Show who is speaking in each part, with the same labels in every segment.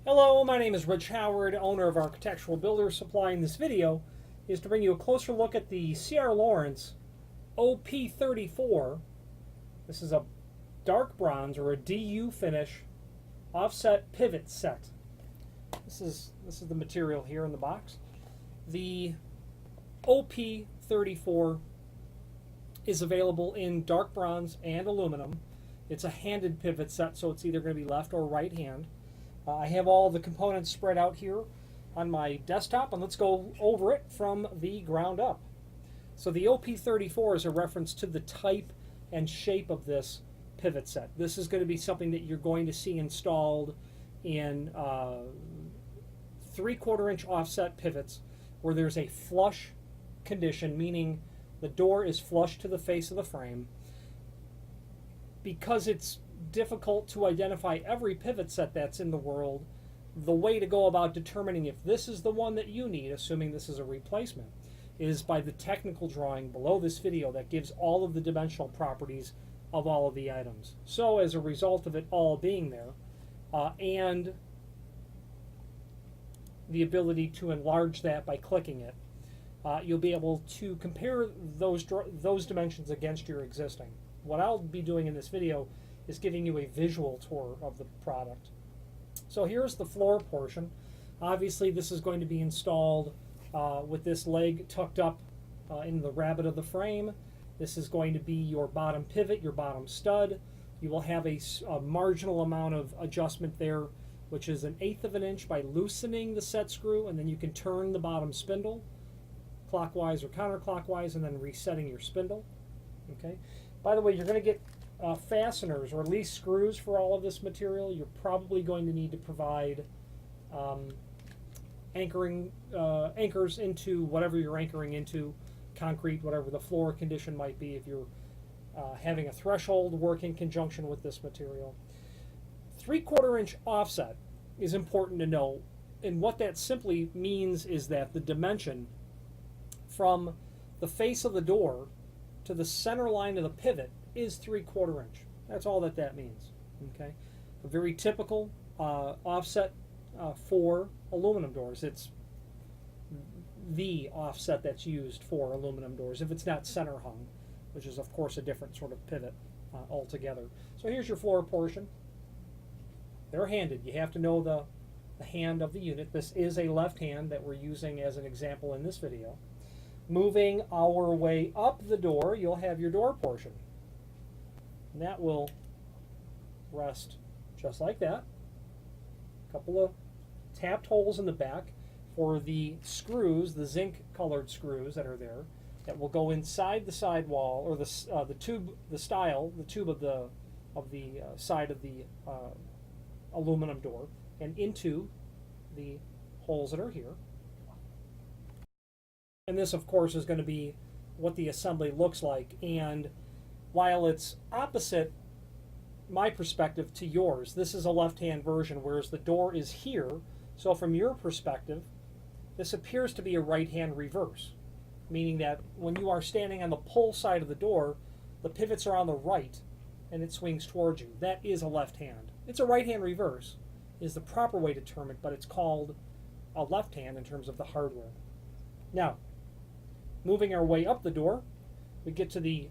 Speaker 1: Hello, my name is Rich Howard, owner of Architectural Builders Supply, and this video is to bring you a closer look at the C.R. Laurence OP34. This is a dark bronze or a DU finish offset pivot set. This is the material here in the box. The OP34 is available in dark bronze and aluminum. It's a handed pivot set, so it's either going to be left or right hand. I have all the components spread out here on my desktop, and let's go over it from the ground up. So the OP34 is a reference to the type and shape of this pivot set. This is going to be something that you're going to see installed in 3/4 inch offset pivots where there's a flush condition, meaning the door is flush to the face of the frame. Because it's difficult to identify every pivot set that's in the world, the way to go about determining if this is the one that you need, assuming this is a replacement, is by the technical drawing below this video that gives all of the dimensional properties of all of the items. So as a result of it all being there, and the ability to enlarge that by clicking it, you'll be able to compare those dimensions against your existing. What I'll be doing in this video is giving you a visual tour of the product. So here's the floor portion. Obviously this is going to be installed with this leg tucked up in the rabbet of the frame. This is going to be your bottom pivot, your bottom stud. You will have a marginal amount of adjustment there, which is 1/8 of an inch by loosening the set screw, and then you can turn the bottom spindle clockwise or counterclockwise and then resetting your spindle. Okay. By the way, you're going to get fasteners or at least screws for all of this material. You're probably going to need to provide anchors into whatever you're anchoring into, concrete, whatever the floor condition might be, if you're having a threshold work in conjunction with this material. 3/4 inch offset is important to know, and what that simply means is that the dimension from the face of the door to the center line of the pivot is 3/4 inch. That's all that means. Okay, a very typical offset for aluminum doors. It's the offset that's used for aluminum doors if it's not center hung, which is of course a different sort of pivot altogether. So here's your floor portion. They're handed. You have to know the hand of the unit. This is a left hand that we're using as an example in this video. Moving our way up the door, you'll have your door portion. And that will rest just like that. A couple of tapped holes in the back for the screws, the zinc colored screws that are there, that will go inside the sidewall, or the tube, the tube of the side of the aluminum door, and into the holes that are here. And this, of course, is going to be what the assembly looks like. And while it's opposite my perspective to yours, this is a left-hand version, whereas the door is here. So from your perspective, this appears to be a right-hand reverse, meaning that when you are standing on the pull side of the door, the pivots are on the right and it swings towards you. That is a left hand. It's a right-hand reverse is the proper way to term it, but it's called a left hand in terms of the hardware. Now, moving our way up the door, we get to the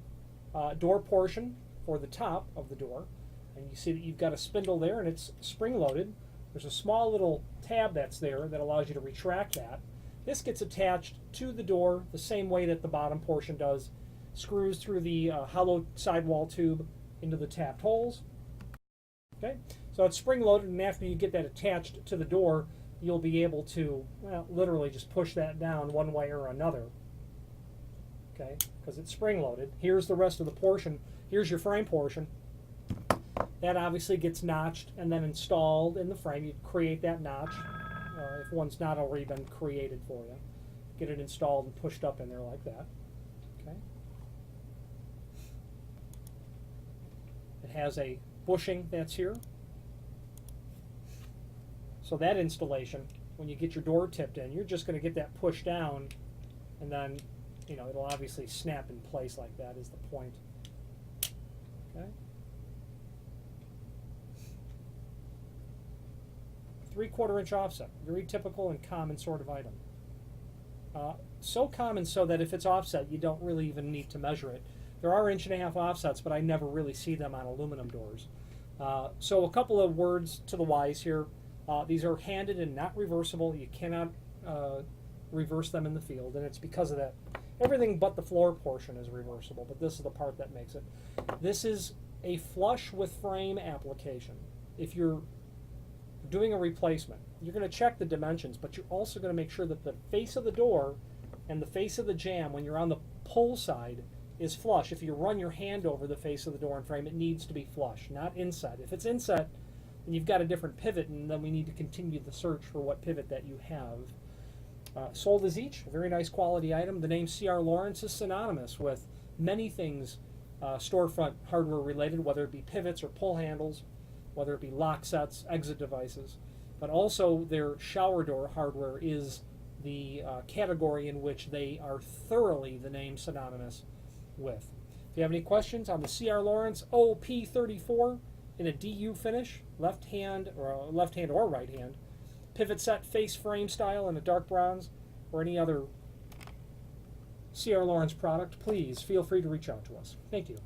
Speaker 1: door portion for the top of the door, and you see that you've got a spindle there and it's spring-loaded. There's a small little tab that's there that allows you to retract that. This gets attached to the door the same way that the bottom portion does. Screws through the hollow sidewall tube into the tapped holes. Okay, so it's spring-loaded, and after you get that attached to the door, you'll be able to, well, literally just push that down one way or another. Okay, because it's spring-loaded. Here's the rest of the portion. Here's your frame portion. That obviously gets notched and then installed in the frame. You create that notch if one's not already been created for you. Get it installed and pushed up in there like that. Okay. It has a bushing that's here. So that installation, when you get your door tipped in, you're just going to get that pushed down, and then it'll obviously snap in place like that is the point. Okay. 3/4 inch offset, very typical and common sort of item. So common so that if it's offset, you don't really even need to measure it. There are 1.5 offsets, but I never really see them on aluminum doors. So a couple of words to the wise here. These are handed and not reversible. You cannot reverse them in the field, and it's because of that. Everything but the floor portion is reversible, but this is the part that makes it. This is a flush with frame application. If you're doing a replacement, you're going to check the dimensions, but you're also going to make sure that the face of the door and the face of the jamb, when you're on the pull side, is flush. If you run your hand over the face of the door and frame, it needs to be flush, not inset. If it's inset, then you've got a different pivot, and then we need to continue the search for what pivot that you have. Sold as each, a very nice quality item. The name C.R. Laurence is synonymous with many things storefront hardware related, whether it be pivots or pull handles, whether it be lock sets, exit devices, but also their shower door hardware is the category in which they are thoroughly the name synonymous with. If you have any questions on the C.R. Laurence OP34 in a DU finish, left hand or right hand, pivot set face frame style in a dark bronze, or any other C.R. Laurence product, please feel free to reach out to us. Thank you.